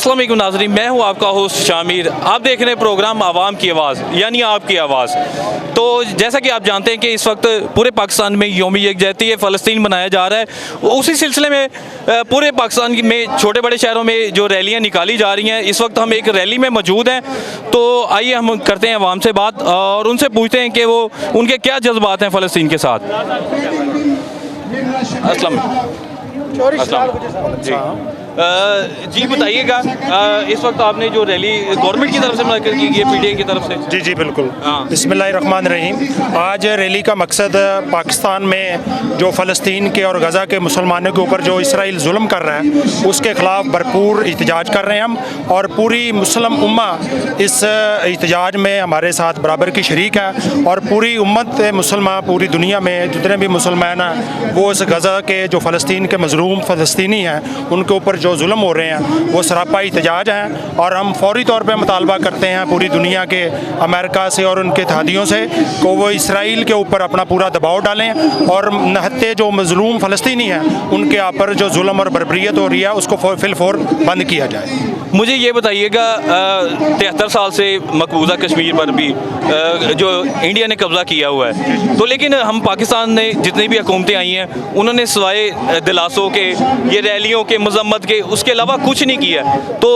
अस्सलाम वालेकुम नाज़रीन, मैं हूं आपका होस्ट शामिर। आप देख रहे हैं प्रोग्राम आवाम की आवाज़ यानी आपकी आवाज़। तो जैसा कि आप जानते हैं कि इस वक्त पूरे पाकिस्तान में यौम यकजहती फ़लस्तीन मनाया जा रहा है। उसी सिलसिले में पूरे पाकिस्तान में छोटे बड़े शहरों में जो रैलियाँ निकाली जा रही हैं, इस वक्त हम एक रैली में मौजूद हैं। तो आइए हम करते हैं आवाम से बात और उनसे पूछते हैं कि वो उनके क्या जज्बात हैं फ़लस्तीन के साथ। अस्सलाम जी जी बताइएगा, इस वक्त आपने जो रैली गवर्नमेंट की तरफ से मुनक्किद की गई है, पीटीआई की तरफ से। जी जी बिल्कुल। बिस्मिल्लाहिर्रहमानिर्रहीम। आज रैली का मकसद पाकिस्तान में जो फ़लस्तीन के और गज़ा के मुसलमानों के ऊपर जो इसराइल जुल्म कर रहा है उसके ख़िलाफ़ भरपूर एहतजाज कर रहे हैं हम, और पूरी मुस्लिम उम्मा इस एहतजाज में हमारे साथ बराबर की शरीक है। और पूरी उम्मत मुसलमान पूरी दुनिया में जितने भी मुसलमान हैं वो इस गज़ा के जो फ़लस्तीन के मज़लूम फ़लस्तीनी हैं उनके ऊपर जो जुल्म हो रहे हैं वो सरापा एहतजाज हैं। और हम फौरी तौर पे मुतालबा करते हैं पूरी दुनिया के अमेरिका से और उनके इत्तेहादियों से कि वो इसराइल के ऊपर अपना पूरा दबाव डालें और नहत्ते जो मज़लूम फ़लस्तीनी हैं उनके यहाँ पर जो जुल्म और बर्बरियत हो रही है उसको फिलफौर बंद किया जाए। मुझे ये बताइएगा, 73 साल से मकबूजा कश्मीर पर भी जो इंडिया ने कब्ज़ा किया हुआ है, तो लेकिन हम पाकिस्तान ने जितनी भी हुकूमतें आई हैं उन्होंने सिवाय दिलासों के, ये रैलियों के, मजम्मत के, उसके अलावा कुछ नहीं किया। तो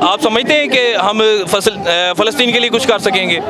आप समझते हैं कि हम फ़लस्तीन के लिए कुछ कर सकेंगे?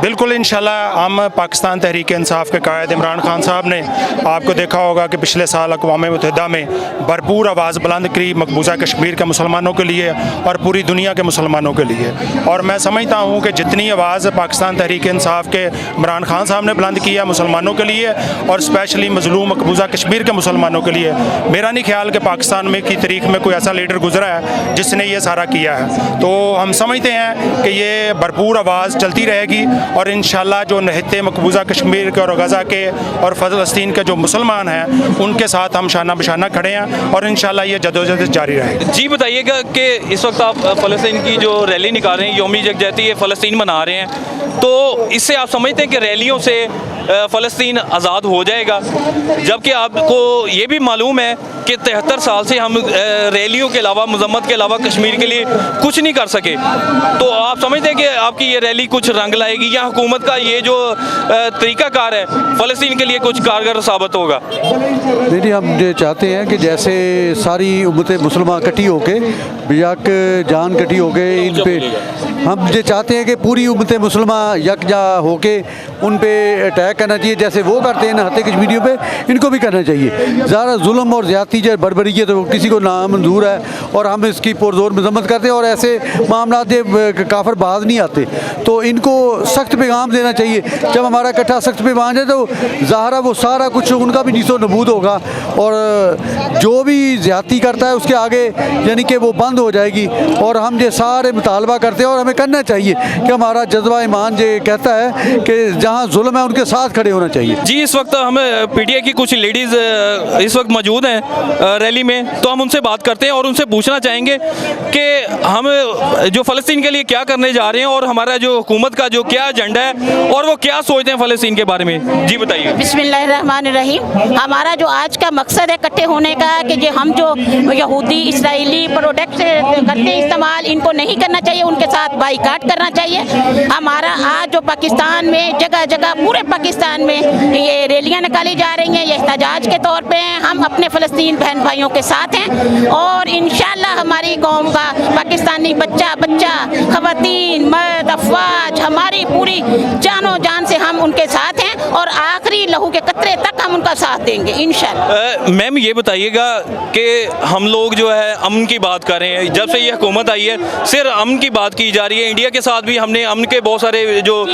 बिल्कुल, इंशाल्लाह। हम पाकिस्तान तहरीक इंसाफ के कायद इमरान खान साहब ने आपको देखा होगा कि पिछले साल अक़वाम मुत्तहिदा में भरपूर आवाज़ बुलंद की मकबूजा कश्मीर के मुसलमानों के लिए और पूरी दुनिया के मुसलमानों के लिए। और मैं समझता हूँ कि जितनी आवाज़ पाकिस्तान तहरीक इंसाफ के इमरान खान साहब ने बुलंद किया मुसलमानों के लिए और स्पेशली मज़लूम मकबूजा कश्मीर के मुसलमानों के लिए, मेरा नहीं ख्याल कि पाकिस्तान में की तारीख में कोई ऐसा लीडर गुजरा है जिसने ये सारा किया है। तो हम समझते हैं कि ये भरपूर आवाज़ चलती रहेगी और इंशाल्लाह जो नहते मकबूजा कश्मीर के और गज़ा के और फ़लस्तीन के जो मुसलमान हैं उनके साथ हम शाना बशाना खड़े हैं और इंशाल्लाह ये जदोजहद जारी रहेगी। जी बताइएगा कि इस वक्त आप फ़लस्तीन की जो रैली निकाल रहे हैं, यौम यकजहती फ़लस्तीन मना रहे हैं, तो इससे आप समझते हैं कि रैलियों से फ़लस्तीन आज़ाद हो जाएगा? जबकि आपको ये भी मालूम है कि 73 साल से हम रैलियों के अलावा, मजम्मत के अलावा कश्मीर के लिए कुछ नहीं कर सके। तो आप समझते हैं कि आपकी ये रैली कुछ रंग लाएगी या हुकूमत का ये जो तरीक़ाकार है फ़लस्तीन के लिए कुछ कारगर साबित होगा? नहीं, हम ये चाहते हैं कि जैसे सारी उम्मत मुसलमान इकट्ठी होके बेयक जान इकट्ठी होके इन पे, हम ये चाहते हैं कि पूरी उम्मत मुसलमान यकजा होके उन पे अटैक करना चाहिए, जैसे वो करते हैं नहते कश्मीरियों पे, इनको भी करना चाहिए। ज़्यादा जुल्म और ज़्यादती जो बर्बरियत तो किसी को नामंजूर है और हम इसकी पुरजोर मजम्मत करते हैं और ऐसे मामला काफर बाज नहीं आते। तो इनको सख्त पैगाम देना चाहिए। जब हमारा इकट्ठा सख्त पैगाम है तो ज़ाहरा वो सारा कुछ उनका भी नीसो नबूद होगा और जो भी ज़्यादती करता है उसके आगे यानी कि वो बंद हो जाएगी। और हम ये सारे मुतालबा करते हैं और हमें करना चाहिए कि हमारा जज्बा ईमान ये कहता है कि जहाँ जुल्म है उनके साथ खड़े होना चाहिए। जी, इस वक्त हम पीटीआई की कुछ लेडीज़ इस वक्त मौजूद हैं रैली में, तो हम उनसे बात करते हैं और उनसे पूछना चाहेंगे कि हम जो फ़लस्तीन के लिए क्या करने जा रहे हैं और हमारा जो हुकूमत का जो क्या एजेंडा है और वो क्या सोचते हैं फ़लस्तीन के बारे में। जी बताइए। बिस्मिल्लाहिर्रहमानिर्रहीम। हमारा जो आज का मकसद है इकट्ठे होने का कि जो हम जो यहूदी इसराइली प्रोडक्ट करते हैं इस्तेमाल, इनको नहीं करना चाहिए, उनके साथ बाईकाट करना चाहिए। हमारा आज जो पाकिस्तान में जगह जगह पूरे पाकिस्तान में ये रैलियाँ निकाली जा रही हैं, ये एहतजाज के तौर पे हैं। हम अपने फ़लस्तीन बहन भाइयों के साथ हैं और इंशाल्लाह हमारी कौम का पाकिस्तानी बच्चा बच्चा, ख़वातीन, मर्द, अफवाज, हमारी पूरी जानो जान से हम उनके साथ हैं और आखिरी लहू के कतरे तक हम उनका साथ देंगे इंशाल्लाह। मैम ये बताइएगा कि हम लोग जो है अमन की बात कर रहे हैं, जब से ये हुकूमत आई है सिर्फ अमन की बात की जा रही है। इंडिया के साथ भी हमने अमन के बहुत सारे जो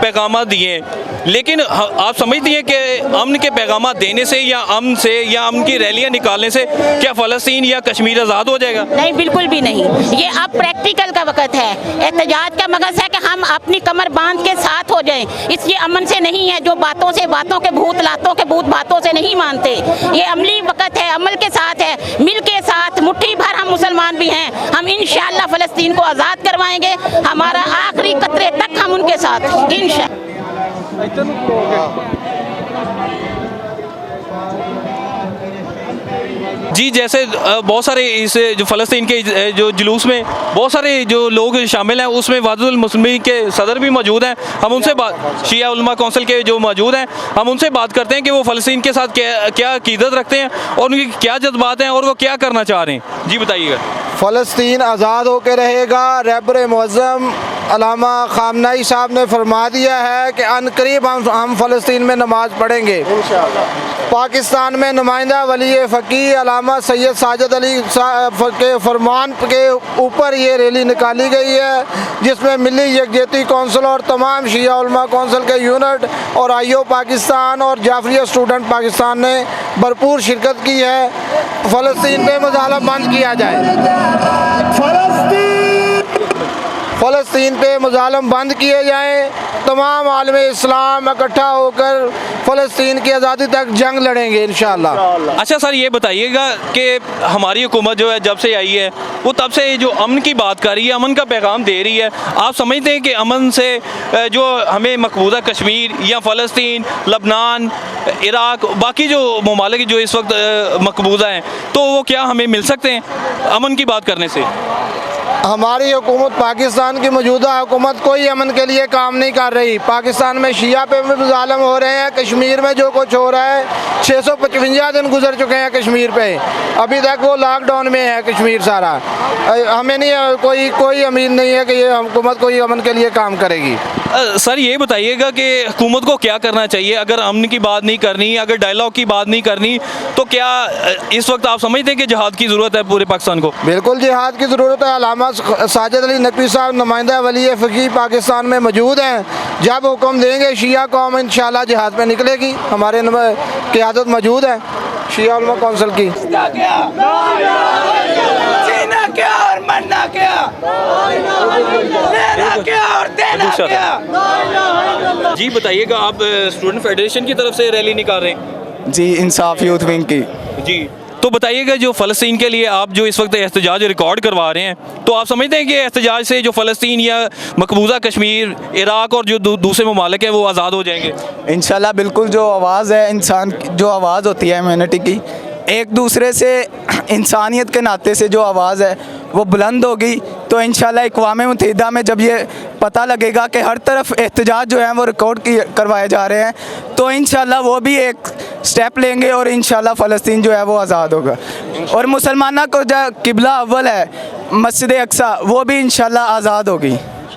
पैगाम दिए हैं, लेकिन आप समझती हैं कि अमन के पैगाम देने से या अमन की रैलियां निकालने से क्या फ़लस्तीन या कश्मीर आज़ाद हो जाएगा? नहीं, बिल्कुल भी नहीं। ये अब प्रैक्टिकल का वक्त है। एहतजाज का मकसद है कि हम अपनी कमर बांध के साथ हो जाएं। इसलिए अमन से नहीं है, जो बातों के भूत लातों के भूत बातों से नहीं मानते। ये अमली वक्त है, अमल के साथ है, मिल के साथ मुट्ठी भर हम मुसलमान भी हैं। हम इंशाअल्लाह फ़लस्तीन को आज़ाद करवाएंगे, हमारा आखिरी कतरे तक हम उनके साथ इंशाअल्लाह। जी, जैसे बहुत सारे इस जो फ़लस्तीन के जो जुलूस में बहुत सारे जो लोग शामिल हैं, उसमें वादुल मुस्लिमीन के सदर भी मौजूद हैं। हम उनसे बात, शिया उलमा कौंसिल के जो मौजूद हैं, हम उनसे बात करते हैं कि वो फ़लस्तीन के साथ क्या अक़ीदत रखते हैं और उनकी क्या जज्बात हैं और वो क्या करना चाह रहे हैं। जी बताइएगा। फ़लस्तीन आज़ाद होकर रहेगा। रहबर मुअज़्ज़म अल्लामा ख़ामनई साहब ने फरमा दिया है कि अनकरीब हम फ़लस्तीन में नमाज़ पढ़ेंगे पाकिस्तान में। नुमाइंदा वली फ़कीह अल्लामा सैयद साजिद अली के फरमान के ऊपर ये रैली निकाली गई है, जिसमें मिली यकजहती कौंसिल और तमाम शिया उलमा कौंसिल के यूनिट और IO पाकिस्तान और जाफरिया स्टूडेंट पाकिस्तान ने भरपूर शिरकत की है। फ़लस्तीन पे मुज़ालम बंद किया जाए, फ़लस्तीन पे मुज़ालम बंद किए जाएँ। तमाम आलम इस्लाम इकट्ठा होकर फ़लस्तीन की आज़ादी तक जंग लड़ेंगे इंशाअल्लाह। अच्छा सर, ये बताइएगा कि हमारी हुकूमत जो है जब से आई है वो तब से जो अमन की बात कर रही है, अमन का पैगाम दे रही है, आप समझते हैं कि अमन से जो हमें मकबूजा कश्मीर या फ़लस्तीन, लबनान, इराक़, बाकी जो ममालिक जो इस वक्त मकबूजा हैं, तो वो क्या हमें मिल सकते हैं अमन की बात करने से? हमारी हुकूमत, पाकिस्तान की मौजूदा हुकूमत कोई अमन के लिए काम नहीं कर रही। पाकिस्तान में शिया पे भी मुज़ालम हो रहे हैं, कश्मीर में जो कुछ हो रहा है, 655 दिन गुजर चुके हैं कश्मीर पे, अभी तक वो लॉकडाउन में है कश्मीर सारा। हमें नहीं, कोई उम्मीद नहीं है कि ये हुकूमत कोई अमन के लिए काम करेगी। सर ये बताइएगा कि हुकूमत को क्या करना चाहिए अगर अमन की बात नहीं करनी, अगर डायलॉग की बात नहीं करनी, तो क्या इस वक्त आप समझते हैं कि जिहाद की ज़रूरत है पूरे पाकिस्तान को? बिल्कुल जिहाद की ज़रूरत है। अल्लामा साजिद अली नकवी साहब नुमाइंदा वली फ़कीह पाकिस्तान में मौजूद हैं। जब हुक्म देंगे शिया कौम इंशाअल्लाह जिहाद में निकलेगी। हमारे क़यादत मौजूद है शिया उलमा कौंसिल की। क्या और मरना क्या, लेना क्या और देना क्या। जी बताइएगा, आप स्टूडेंट फेडरेशन की तरफ से रैली निकाल रहे हैं? जी, इंसाफ यूथ विंग की। जी, तो बताइएगा जो फ़लस्तीन के लिए आप जो इस वक्त एहतजाज रिकॉर्ड करवा रहे हैं, तो आप समझते हैं कि एहतजाज से जो फ़लस्तीन या मकबूजा कश्मीर, इराक़ और जो दूसरे ममालिक हैं वो आज़ाद हो जाएंगे? इंशाल्लाह बिल्कुल। जो आवाज़ है इंसान की, जो आवाज़ होती है ह्यूमैनिटी की, एक दूसरे से इंसानियत के नाते से जो आवाज़ है वो बुलंद होगी, तो इंशाल्लाह अक़वाम मुत्तहिदा में जब ये पता लगेगा कि हर तरफ एहतजाज जो हैं वो रिकॉर्ड करवाए जा रहे हैं, तो इंशाल्लाह वो भी एक स्टेप लेंगे और इंशाल्लाह फ़लस्तीन जो है वो आज़ाद होगा। और मुसलमानों को जो किबला अव्वल है मस्जिद अक्सा, वो भी इंशाल्लाह आज़ाद होगी।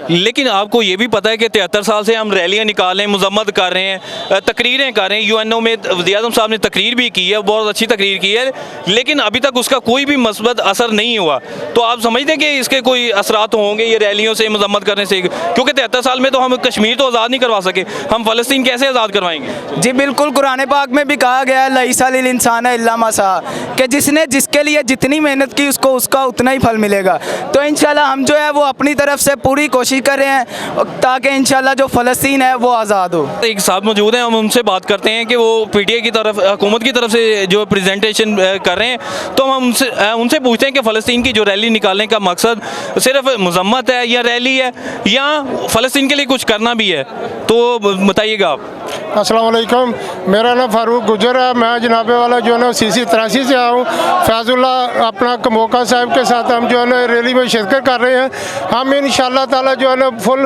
लेकिन आपको ये भी पता है कि 73 साल से हम रैलियाँ निकाल रहे हैं, मजम्मत कर रहे हैं, तकरीरें कर रहे हैं। UNO में वज़ीर-ए-आज़म साहब ने तकरीर भी की है, बहुत अच्छी तकरीर की है, लेकिन अभी तक उसका कोई भी मस्बत असर नहीं हुआ। तो आप समझते हैं कि इसके कोई असरात होंगे ये रैलियों से, मजम्मत करने से? क्योंकि 73 साल में तो हम कश्मीर तो आज़ाद नहीं करवा सके, हम फ़लस्तीन कैसे आज़ाद करवाएंगे? जी बिल्कुल, कुरान पाक में भी कहा गया है लईसा लिल इंसान इल्ला मा सा, कि जिसने जिसके लिए जितनी मेहनत की उसको उसका उतना ही फल मिलेगा। तो इंशाल्लाह हम जो है वो अपनी तरफ से पूरी कोशिश कर रहे हैं ताकि इंशाल्लाह जो फ़लस्तीन है वो आज़ाद हो। एक साथ मौजूद हैं, हम उनसे बात करते हैं कि वो PTI की तरफ, हुकूमत की तरफ से जो प्रेजेंटेशन कर रहे हैं, तो हम उनसे पूछते हैं कि फ़लस्तीन की जो रैली निकालने का मकसद सिर्फ मजम्मत है या रैली है या फ़लस्तीन के लिए कुछ करना भी है, तो बताइएगा आप। अस्सलाम वालेकुम, मेरा नाम फ़ारूक गुजर है। मैं जनाबे वाला जो है ना CC 83 से आया हूँ। फैज़ुल्ला अपना कमोका साहब के साथ हम जो है ना रैली में शिरकत कर रहे हैं। हम इंशाअल्लाह ताला जो है ना फुल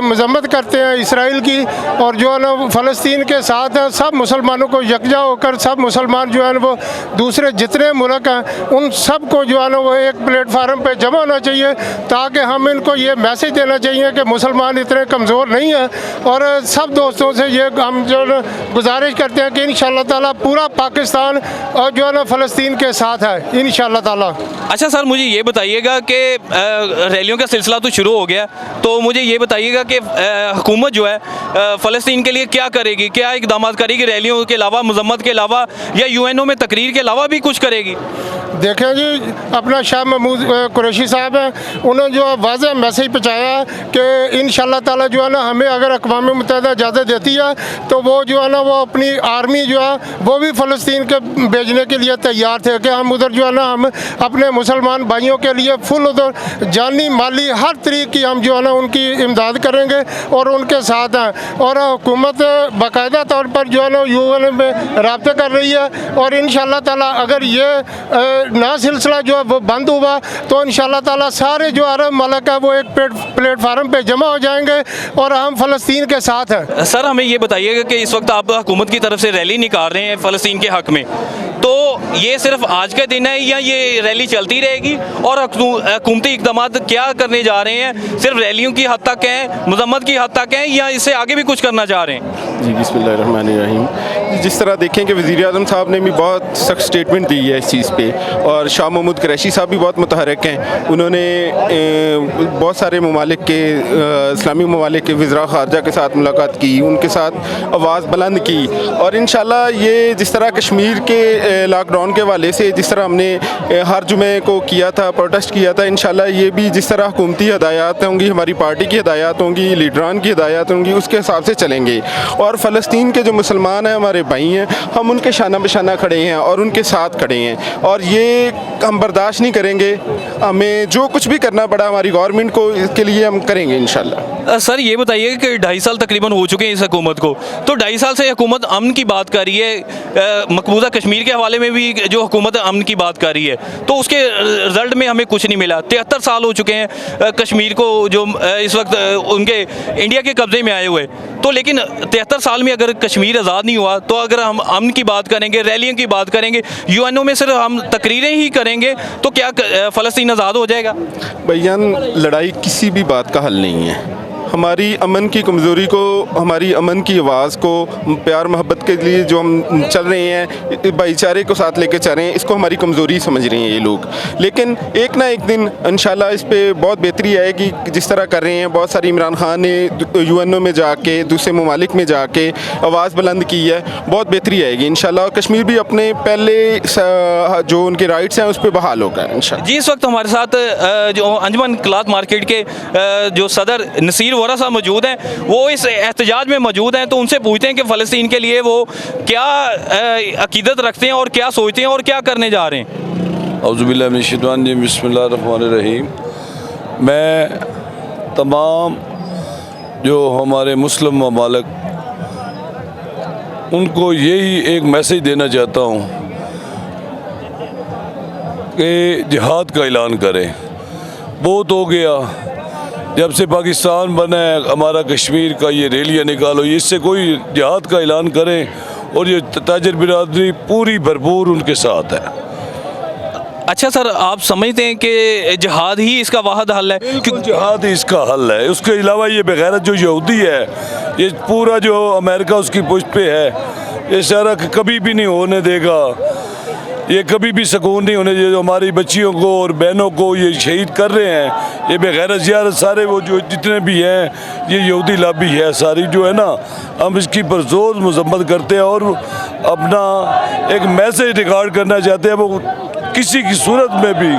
मजम्मत करते हैं इसराइल की, और जो है ना फ़लस्तीन के साथ हैं। सब मुसलमानों को यकजा होकर, सब मुसलमान जो है ना वो दूसरे जितने मुल्क हैं उन सब को जो है ना वो एक प्लेटफार्म पर जमा होना चाहिए, ताकि हम इनको ये मैसेज देना चाहिए कि मुसलमान इतने कमज़ोर नहीं हैं। और सब दोस्तों से ये हम जो गुजारिश करते हैं कि इंशाअल्लाह ताला पूरा पाकिस्तान और जो है ना फ़लस्तीन के साथ है इंशाअल्लाह ताला। अच्छा सर, मुझे ये बताइएगा कि रैलियों का सिलसिला तो शुरू हो गया, तो मुझे ये बताइएगा कि हुकूमत जो है फ़लस्तीन के लिए क्या करेगी, क्या इक़दाम करेगी रैलियों के अलावा, मजम्मत के अलावा, या UNO में तकरीर के अलावा भी कुछ करेगी? देखें जी, अपना शाह महमूद कुरैशी साहब हैं, उन्होंने जो वाज़ेह मैसेज पहुँचाया कि इंशाअल्लाह ताला जो है ना हमें अगर अक़वाम मुत्तहिदा इजाज़त देती है तो वो जो है ना वो अपनी आर्मी जो है वो भी फ़लस्तीन के भेजने के लिए तैयार थे कि हम उधर जो है ना हम अपने मुसलमान भाइयों के लिए फुल उधर जानी माली हर तरीके की हम जो है ना उनकी इमदाद करेंगे और उनके साथ हैं। और हुकूमत बाकायदा तौर पर जो है ना UN में रब्ता कर रही है और इंशाअल्लाह ताला अगर ये नया सिलसिला जो है वो बंद हुआ तो इंशाअल्लाह ताला सारे जो अरब मलक है वो एक प्लेटफार्म पे जमा हो जाएंगे और हम फ़लस्तीन के साथ हैं। सर हमें ये बताइएगा कि इस वक्त आप हुकूमत की तरफ से रैली निकाल रहे हैं फ़लस्तीन के हक़ में, तो ये सिर्फ आज का दिन है या ये रैली चलती रहेगी और हुकूमती इक़दाम क्या करने जा रहे हैं? सिर्फ रैलियों की हद तक हैं, मजम्मत की हद तक हैं या इससे आगे भी कुछ करना चाह रहे हैं? जी बिस्मिल्लाहिर्रहमानिर्रहीम। जिस तरह देखें कि वज़ीर-ए-आज़म साहब ने भी बहुत सख्त स्टेटमेंट दी है इस चीज़ पे और शाह महमूद कुरैशी साहब भी बहुत मुतहरक हैं। उन्होंने बहुत सारे ममालिक के इस्लामी ममालिक के वज़ीर ख़ारजा के साथ मुलाकात की, उनके साथ आवाज़ बुलंद की और इंशाअल्लाह ये जिस तरह कश्मीर के लॉकडाउन के हवाले से जिस तरह हमने हर जुमे को किया था, प्रोटेस्ट किया था, इंशाअल्लाह ये भी जिस तरह हुकूमती हदायत होंगी, हमारी पार्टी की हदायत होंगी, लीडरान की हदायत होंगी, उसके हिसाब से चलेंगे। और फ़लस्तीन के जो मुसलमान हैं, हमारे भाई हैं, हम उनके शाना बशाना खड़े हैं और उनके साथ खड़े हैं और ये हम बर्दाश्त नहीं करेंगे। हमें जो कुछ भी करना पड़ा हमारी गवर्नमेंट को, इसके लिए हम करेंगे इंशाअल्लाह। सर ये बताइए कि 2.5 साल तकरीबन हो चुके हैं इस हुकूमत को, तो 2.5 साल से हुकूमत अमन की बात कर रही है, मकबूजा कश्मीर के हवाले में भी जो हुकूमत अमन की बात कर रही है, तो उसके रिजल्ट में हमें कुछ नहीं मिला। 73 साल हो चुके हैं कश्मीर को जो इस वक्त उनके इंडिया के कब्ज़े में आए हुए, तो लेकिन 73 साल में अगर कश्मीर आज़ाद नहीं हुआ तो अगर हम अमन की बात करेंगे, रैलियों की बात करेंगे, UNO में सिर्फ हम तकरीरें ही करेंगे तो क्या फ़लस्तीन आज़ाद हो जाएगा? भैयान लड़ाई किसी भी बात का हल नहीं है। हमारी अमन की कमज़ोरी को, हमारी अमन की आवाज़ को, प्यार मोहब्बत के लिए जो हम चल रहे हैं, भाईचारे को साथ लेके चल रहे हैं, इसको हमारी कमज़ोरी समझ रहे हैं ये लोग। लेकिन एक ना एक दिन इंशाल्लाह इस पे बहुत बेहतरी आएगी। जिस तरह कर रहे हैं बहुत सारी, इमरान खान ने UNO में जाके दूसरे ममालिक में जाके आवाज़ बुलंद की है, बहुत बेहतरी आएगी इंशाल्लाह। और कश्मीर भी अपने पहले जो उनके राइट्स हैं उस पर बहाल होगा इंशाल्लाह। जी इस वक्त हमारे साथ जो अंजुमन क्लॉथ मार्केट के जो सदर नसीर वोरा साहब मौजूद हैं, वो इस एहतजाज में मौजूद हैं, तो उनसे पूछते हैं कि फ़लस्तीन के लिए वो क्या अकीदत रखते हैं और क्या सोचते हैं और क्या करने जा रहे हैं। औज़ुबिल्लाहि मिनश्शैतानिर्रजीम, बिस्मिल्लाहिर्रहमानिर्रहीम। मैं तमाम जो हमारे मुस्लिम ममालिक उनको यही एक मैसेज देना चाहता हूँ कि जिहाद का ऐलान करें। बहुत हो गया, जब से पाकिस्तान बना है हमारा कश्मीर का ये रैलियाँ निकालो, इससे कोई जिहाद का ऐलान करें और ये ताजर बिरादरी पूरी भरपूर उनके साथ है। अच्छा सर, आप समझते हैं कि जिहाद ही इसका वाहिद हल है? क्योंकि जिहाद ही इसका हल है, उसके अलावा ये बेगैरत जो यहूदी है, ये पूरा जो अमेरिका उसकी पुष्ट पे है, ये सारा कभी भी नहीं होने देगा। ये कभी भी सुकून नहीं होने जो हमारी बच्चियों को और बहनों को ये शहीद कर रहे हैं, ये बेगैरत ज़ियारत सारे वो जो जितने भी हैं, ये यहूदी लॉबी है सारी जो है ना, हम इसकी पुरजोर मजम्मत करते हैं और अपना एक मैसेज रिकॉर्ड करना चाहते हैं, वो किसी की सूरत में भी।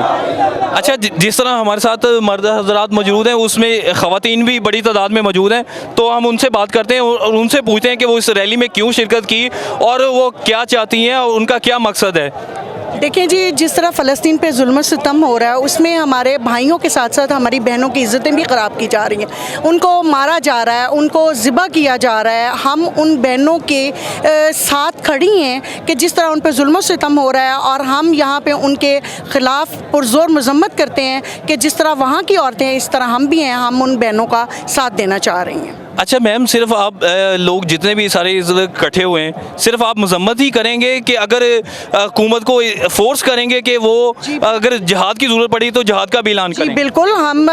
अच्छा, जिस तरह हमारे साथ मर्द हजरात मौजूद हैं, उसमें ख़वातीन भी बड़ी तादाद में मौजूद हैं, तो हम उनसे बात करते हैं और उनसे पूछते हैं कि वो इस रैली में क्यों शिरकत की और वो क्या चाहती हैं और उनका क्या मकसद है। देखिए जी, जिस तरह फ़लस्तीन पे जुल्म सितम हो रहा है, उसमें हमारे भाइयों के साथ साथ हमारी बहनों की इज़्ज़तें भी ख़राब की जा रही हैं, उनको मारा जा रहा है, उनको ज़िबा किया जा रहा है। हम उन बहनों के साथ खड़ी हैं कि जिस तरह उन पर जुल्म सितम हो रहा है, और हम यहाँ पे उनके ख़िलाफ़ पुरज़ोर मज़म्मत करते हैं कि जिस तरह वहाँ की औरतें हैं, इस तरह हम भी हैं, हम उन बहनों का साथ देना चाह रही हैं। अच्छा मैम, सिर्फ आप लोग जितने भी सारे इकट्ठे हुए हैं, सिर्फ आप मजम्मत ही करेंगे कि अगर हुकूमत को फोर्स करेंगे कि वो अगर जिहाद की ज़रूरत पड़ी तो जिहाद का भी ऐलान करें? बिल्कुल, हम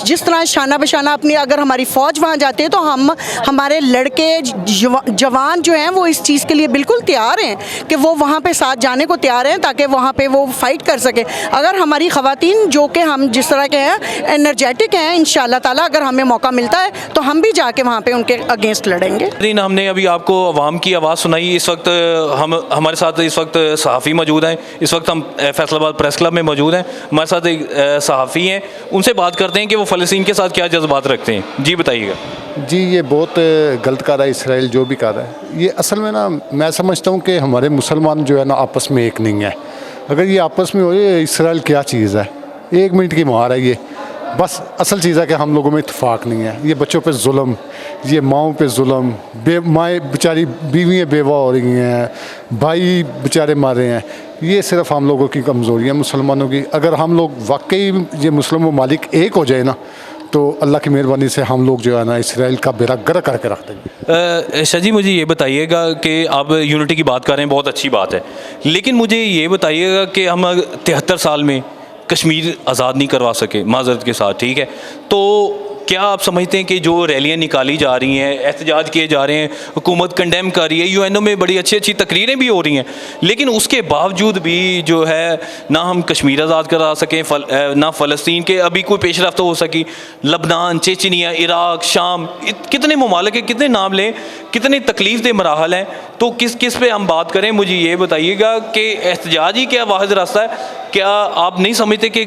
जिस तरह शाना बशाना अपनी, अगर हमारी फ़ौज वहाँ जाते हैं तो हम हमारे लड़के जवान जो हैं वो इस चीज़ के लिए बिल्कुल तैयार हैं कि वो वहाँ पे साथ जाने को तैयार हैं ताकि वहाँ पे वो फ़ाइट कर सकें। अगर हमारी ख़वातीन जो कि हम जिस तरह के हैं एनर्जेटिक हैं, इंशाअल्लाह ताला अगर हमें मौका मिलता है तो हम भी जाके वहाँ पे उनके अगेंस्ट लड़ेंगे। हमने अभी आपको अवाम की आवाज़ सुनाई। इस वक्त हमारे साथ इस वक्त सहाफ़ी मौजूद हैं। इस वक्त हम फैसलाबाद प्रेस क्लब में मौजूद हैं। हमारे साथ एक सहाफ़ी हैं, उनसे बात करते हैं कि वो फ़लस्तीन के साथ क्या जज्बात रखते हैं। जी बताइएगा। जी ये बहुत गलत कर रहा है इसराइल, जो भी कर रहा है। ये असल में ना मैं समझता हूँ कि हमारे मुसलमान जो है ना आपस में एक नहीं है। अगर ये आपस में हो, ये इसराइल क्या चीज़ है, 1 मिनट की मार है ये। बस असल चीज़ है कि हम लोगों में इत्तेफाक नहीं है। ये बच्चों पे जुल्म, ये माओं पे जुल्म, माएँ बेचारी बीवियाँ बेवा हो रही हैं, भाई बेचारे मार रहे हैं। ये सिर्फ हम लोगों की कमज़ोरी है मुसलमानों की। अगर हम लोग वाकई ये मुस्लिम ममालिक एक हो जाए ना, तो अल्लाह की मेहरबानी से हम लोग जो है ना इसराइल का बेड़ा गर्क करके रख देंगे। शाह जी मुझे ये बताइएगा कि आप यूनिटी की बात कर रहे हैं, बहुत अच्छी बात है, लेकिन मुझे ये बताइएगा कि हम 73 साल में कश्मीर आज़ाद नहीं करवा सके, माजरत के साथ, ठीक है, तो क्या आप समझते हैं कि जो रैलियां निकाली जा रही हैं, एहतजाज किए जा रहे हैं, हुकूमत कंडेम कर रही है, यूएनओ में बड़ी अच्छी अच्छी तकरीरें भी हो रही हैं, लेकिन उसके बावजूद भी जो है ना हम कश्मीर आज़ाद करा सकें, ना फ़लस्तीन के अभी कोई पेशरफ्त हो सकी, लबनान, चेचनिया, इराक, शाम, कितने ममालिक हैं, कितने नाम लें, कितने तकलीफ़ दे मराहल हैं, तो किस किस पे हम बात करें। मुझे ये बताइएगा कि एहतजाज ही क्या वाहिद रास्ता है? क्या आप नहीं समझते कि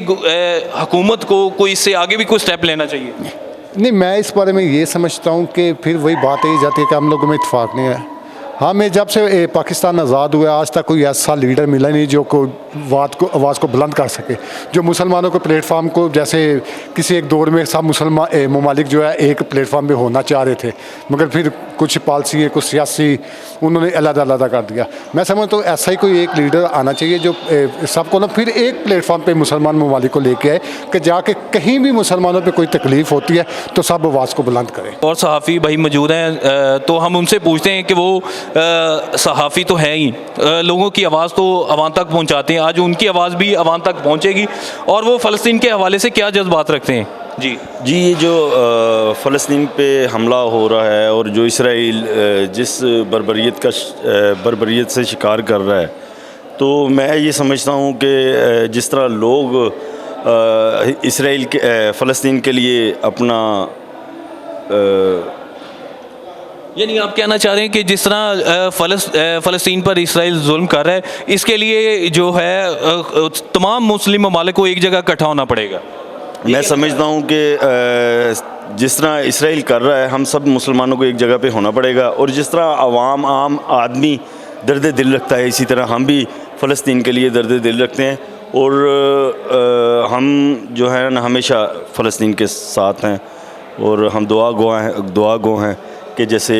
हुकूमत को कोई इससे आगे भी कोई स्टेप लेना चाहिए? नहीं, मैं इस बारे में ये समझता हूँ कि फिर वही बात यही जाती है कि हम लोगों में इत्तेफाक नहीं है। हमें जब से पाकिस्तान आज़ाद हुआ आज तक कोई ऐसा लीडर मिला नहीं जो को आवाज़ को बुलंद कर सके, जो मुसलमानों के प्लेटफार्म को, जैसे किसी एक दौर में सब मुसलमान ममालिक जो है एक प्लेटफार्म पे होना चाह रहे थे, मगर फिर कुछ पॉलिसी है, कुछ सियासी उन्होंने अलग-अलग कर दिया। मैं समझता हूँ ऐसा ही कोई एक लीडर आना चाहिए जो सबको ना फिर एक प्लेटफार्म पे मुसलमान ममालिक को लेके आए कि जाके कहीं भी मुसलमानों पे कोई तकलीफ़ होती है तो सब आवाज़ को बुलंद करें। और सहाफ़ी भाई मौजूद हैं, तो हम उनसे पूछते हैं कि वो सहाफ़ी तो है ही, लोगों की आवाज़ तो अवाम तक पहुँचाते हैं, आज उनकी आवाज़ भी अवाम तक पहुँचेगी, और वो फ़लस्तीन के हवाले से क्या जज्बात रखते हैं? जी ये जो फ़लस्तीन पे हमला हो रहा है और जो इसराइल जिस बर्बरियत से शिकार कर रहा है, तो मैं ये समझता हूँ कि जिस तरह लोग इसराइल के फ़लस्तीन के लिए अपना यानी आप कहना चाह रहे हैं कि जिस तरह फ़लस्तीन पर इसराइल जुल्म कर रहा है, इसके लिए जो है तमाम मुस्लिम ममालिक को एक जगह इकट्ठा होना पड़ेगा। मैं समझता हूँ कि जिस तरह इसराइल कर रहा है, हम सब मुसलमानों को एक जगह पे होना पड़ेगा, और जिस तरह आम आदमी दर्द दिल रखता है, इसी तरह हम भी फ़लस्तीन के लिए दर्द दिल रखते हैं, और हम जो है ना हमेशा फ़लस्तीन के साथ हैं, और हम दुआ गो हैं कि जैसे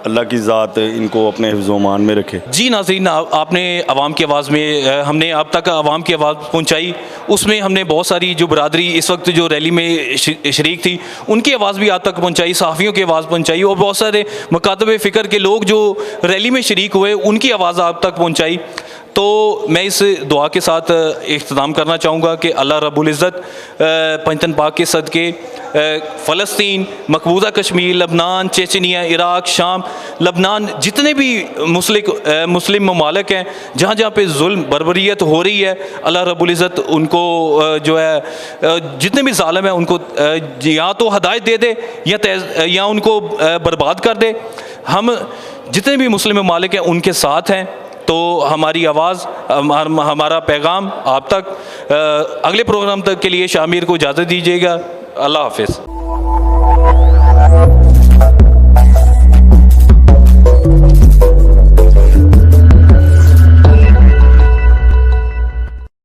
अल्लाह की ज़ात इनको अपने हिफ्ज़-ओ-मान में रखे। जी नाज़रीन, आपने आवाम की आवाज़ में हमने अब तक आवाम की आवाज़ पहुंचाई, उसमें हमने बहुत सारी जो बरादरी इस वक्त जो रैली में शरीक थी उनकी आवाज़ भी आप तक पहुंचाई, सहाफ़ियों की आवाज़ पहुंचाई, और बहुत सारे मकातब फ़िक्र के लोग जो रैली में शरीक हुए उनकी आवाज़ आप तक पहुँचाई। तो मैं इस दुआ के साथ इख्तिताम करना चाहूँगा कि अल्लाह रब्बुल इज़्ज़त पंजतन पाक के सदक़े फ़लस्तीन, मकबूजा कश्मीर, लबनान, चेचनिया, इराक, शाम, लबनान, जितने भी मुस्लिम ममालिक हैं जहाँ जहाँ पे जुल्म बर्बरियत हो रही है, अल्लाह रब्बुल इज़्ज़त उनको जो है जितने भी ज़ालिम हैं उनको या तो हदायत दे दे या उनको बर्बाद कर दे। हम जितने भी मुस्लिम ममालिक हैं उनके साथ हैं, तो हमारी आवाज़, हमारा पैगाम आप तक। अगले प्रोग्राम तक के लिए शामिर को इजाज़त दीजिएगा। अल्लाह हाफ़िज़।